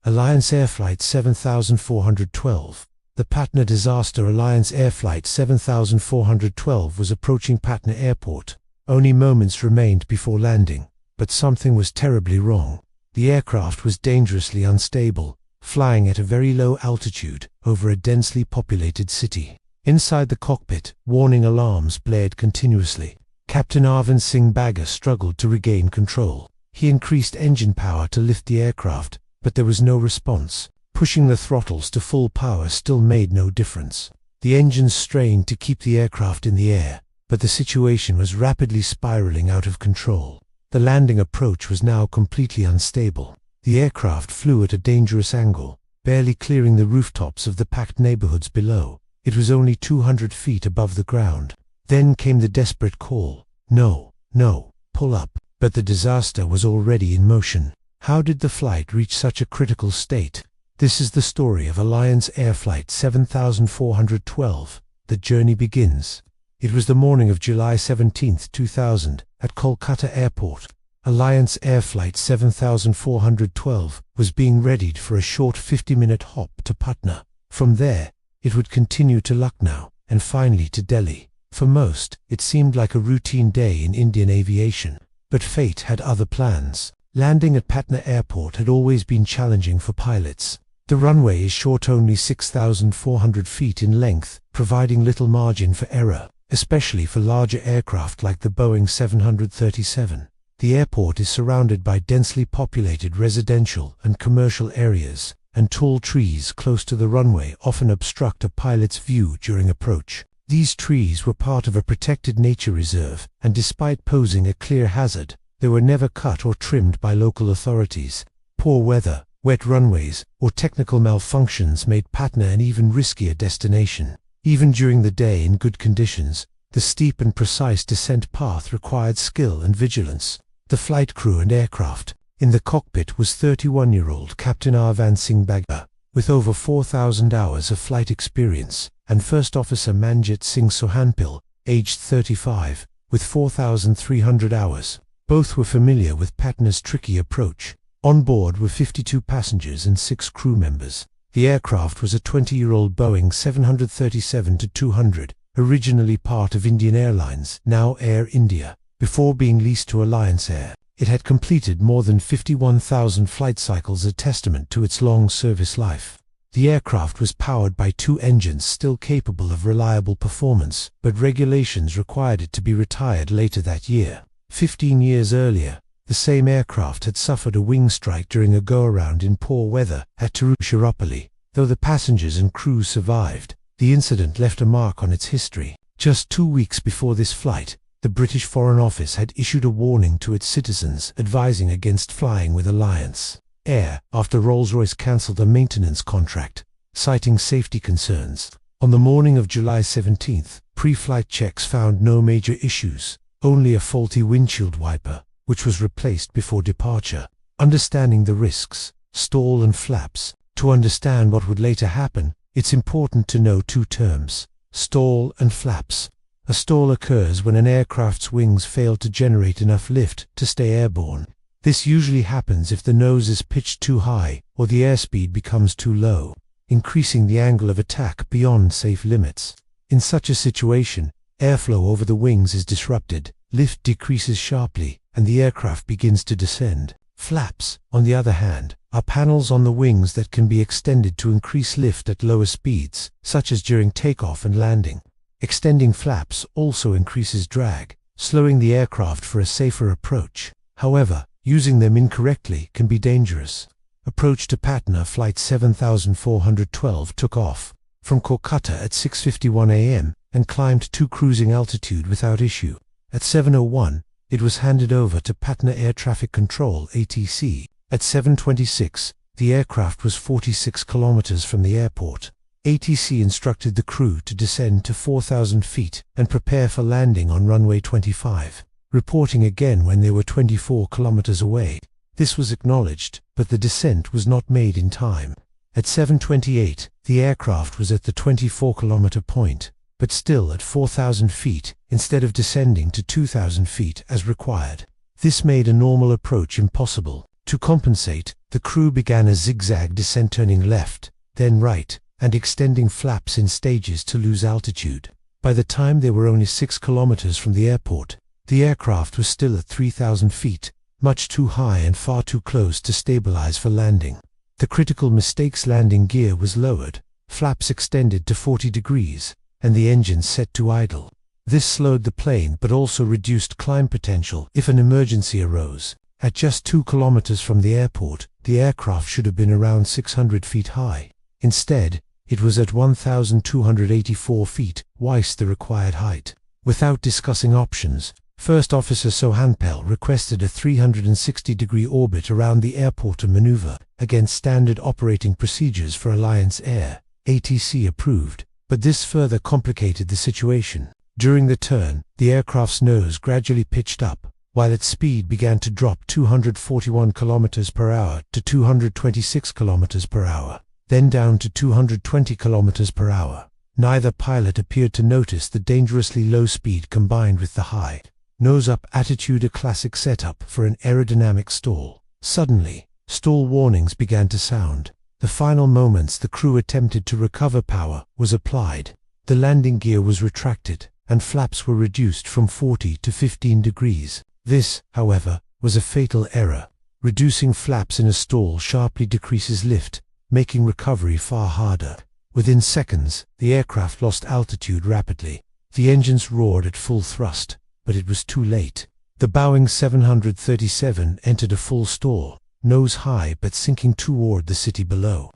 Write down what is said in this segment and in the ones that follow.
Alliance Air Flight 7412. The Patna disaster. Alliance Air Flight 7412 was approaching Patna Airport. Only moments remained before landing, but something was terribly wrong. The aircraft was dangerously unstable, flying at a very low altitude over a densely populated city. Inside the cockpit, warning alarms blared continuously. Captain Arvind Singh Bagga struggled to regain control. He increased engine power to lift the aircraft, but there was no response. Pushing the throttles to full power still made no difference. The engines strained to keep the aircraft in the air, but the situation was rapidly spiraling out of control. The landing approach was now completely unstable. The aircraft flew at a dangerous angle, barely clearing the rooftops of the packed neighborhoods below. It was only 200 feet above the ground. Then came the desperate call, "No, no, pull up." But the disaster was already in motion. How did the flight reach such a critical state? This is the story of Alliance Air Flight 7412. The journey begins. It was the morning of July 17, 2000, at Kolkata Airport. Alliance Air Flight 7412 was being readied for a short 50-minute hop to Patna. From there, it would continue to Lucknow, and finally to Delhi. For most, it seemed like a routine day in Indian aviation. But fate had other plans. Landing at Patna Airport had always been challenging for pilots. The runway is short, only 6,400 feet in length, providing little margin for error, especially for larger aircraft like the Boeing 737. The airport is surrounded by densely populated residential and commercial areas, and tall trees close to the runway often obstruct a pilot's view during approach. These trees were part of a protected nature reserve, and despite posing a clear hazard, they were never cut or trimmed by local authorities. Poor weather, wet runways, or technical malfunctions made Patna an even riskier destination. Even during the day in good conditions, the steep and precise descent path required skill and vigilance. The flight crew and aircraft. In the cockpit was 31-year-old Captain Arvind Singh Bagga, with over 4,000 hours of flight experience, and First Officer Manjit Singh Sohanpil, aged 35, with 4,300 hours. Both were familiar with Patna's tricky approach. On board were 52 passengers and 6 crew members. The aircraft was a 20-year-old Boeing 737-200, originally part of Indian Airlines, now Air India. Before being leased to Alliance Air, it had completed more than 51,000 flight cycles, a testament to its long service life. The aircraft was powered by 2 engines still capable of reliable performance, but regulations required it to be retired later that year. 15 years earlier, the same aircraft had suffered a wing strike during a go-around in poor weather at Tiruchirappalli. Though the passengers and crew survived, the incident left a mark on its history. Just 2 weeks before this flight, the British Foreign Office had issued a warning to its citizens advising against flying with Alliance Air after Rolls-Royce cancelled a maintenance contract, citing safety concerns. On the morning of July 17th, pre-flight checks found no major issues, only a faulty windshield wiper, which was replaced before departure. Understanding the risks, stall and flaps. To understand what would later happen, it's important to know 2 terms: stall and flaps. A stall occurs when an aircraft's wings fail to generate enough lift to stay airborne. This usually happens if the nose is pitched too high or the airspeed becomes too low, increasing the angle of attack beyond safe limits. In such a situation, airflow over the wings is disrupted, lift decreases sharply, and the aircraft begins to descend. Flaps, on the other hand, are panels on the wings that can be extended to increase lift at lower speeds, such as during takeoff and landing. Extending flaps also increases drag, slowing the aircraft for a safer approach. However, using them incorrectly can be dangerous. Approach to Patna Flight 7412 took off from Kolkata at 6:51 a.m. and climbed to cruising altitude without issue. At 7:01, it was handed over to Patna Air Traffic Control (ATC). At 7:26, the aircraft was 46 kilometers from the airport. ATC instructed the crew to descend to 4,000 feet and prepare for landing on runway 25, reporting again when they were 24 kilometers away. This was acknowledged, but the descent was not made in time. At 7:28, the aircraft was at the 24-kilometer point, but still at 4,000 feet instead of descending to 2,000 feet as required. This made a normal approach impossible. To compensate, The crew began a zigzag descent, turning left, then right, and extending flaps in stages to lose altitude. By the time they were only 6 kilometers from the airport, the aircraft was still at 3,000 feet, much too high and far too close to stabilize for landing. The critical mistake's landing gear was lowered, flaps extended to 40 degrees, and the engine set to idle. This slowed the plane but also reduced climb potential if an emergency arose. At just 2 kilometers from the airport, the aircraft should have been around 600 feet high. Instead, it was at 1,284 feet, twice the required height. Without discussing options, First Officer Sohanpal requested a 360-degree orbit around the airport to maneuver, against standard operating procedures for Alliance Air. ATC approved, but this further complicated the situation. During the turn, the aircraft's nose gradually pitched up, while its speed began to drop 241 km per hour to 226 km per hour, then down to 220 km per hour. Neither pilot appeared to notice the dangerously low speed combined with the high nose-up attitude, a classic setup for an aerodynamic stall. Suddenly, stall warnings began to sound. The final moments the crew attempted to recover power was applied. The landing gear was retracted, and flaps were reduced from 40 to 15 degrees. This, however, was a fatal error. Reducing flaps in a stall sharply decreases lift, making recovery far harder. Within seconds, the aircraft lost altitude rapidly. The engines roared at full thrust, but it was too late. The Boeing 737 entered a full stall, nose high but sinking toward the city below.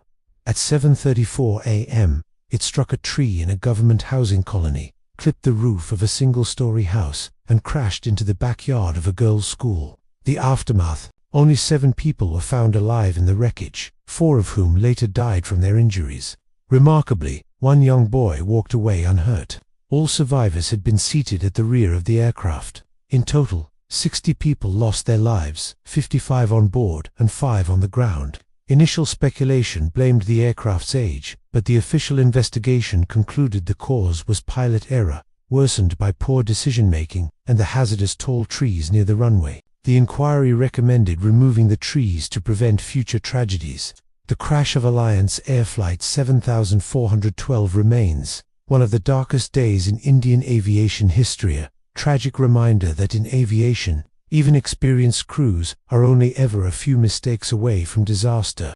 At 7:34 a.m., it struck a tree in a government housing colony, clipped the roof of a single-story house, and crashed into the backyard of a girls' school. The aftermath: only 7 people were found alive in the wreckage, 4 of whom later died from their injuries. Remarkably, 1 young boy walked away unhurt. All survivors had been seated at the rear of the aircraft. In total, 60 people lost their lives, 55 on board and 5 on the ground. Initial speculation blamed the aircraft's age, but the official investigation concluded the cause was pilot error, worsened by poor decision-making and the hazardous tall trees near the runway. The inquiry recommended removing the trees to prevent future tragedies. The crash of Alliance Air Flight 7412 remains one of the darkest days in Indian aviation history, a tragic reminder that in aviation, even experienced crews are only ever a few mistakes away from disaster.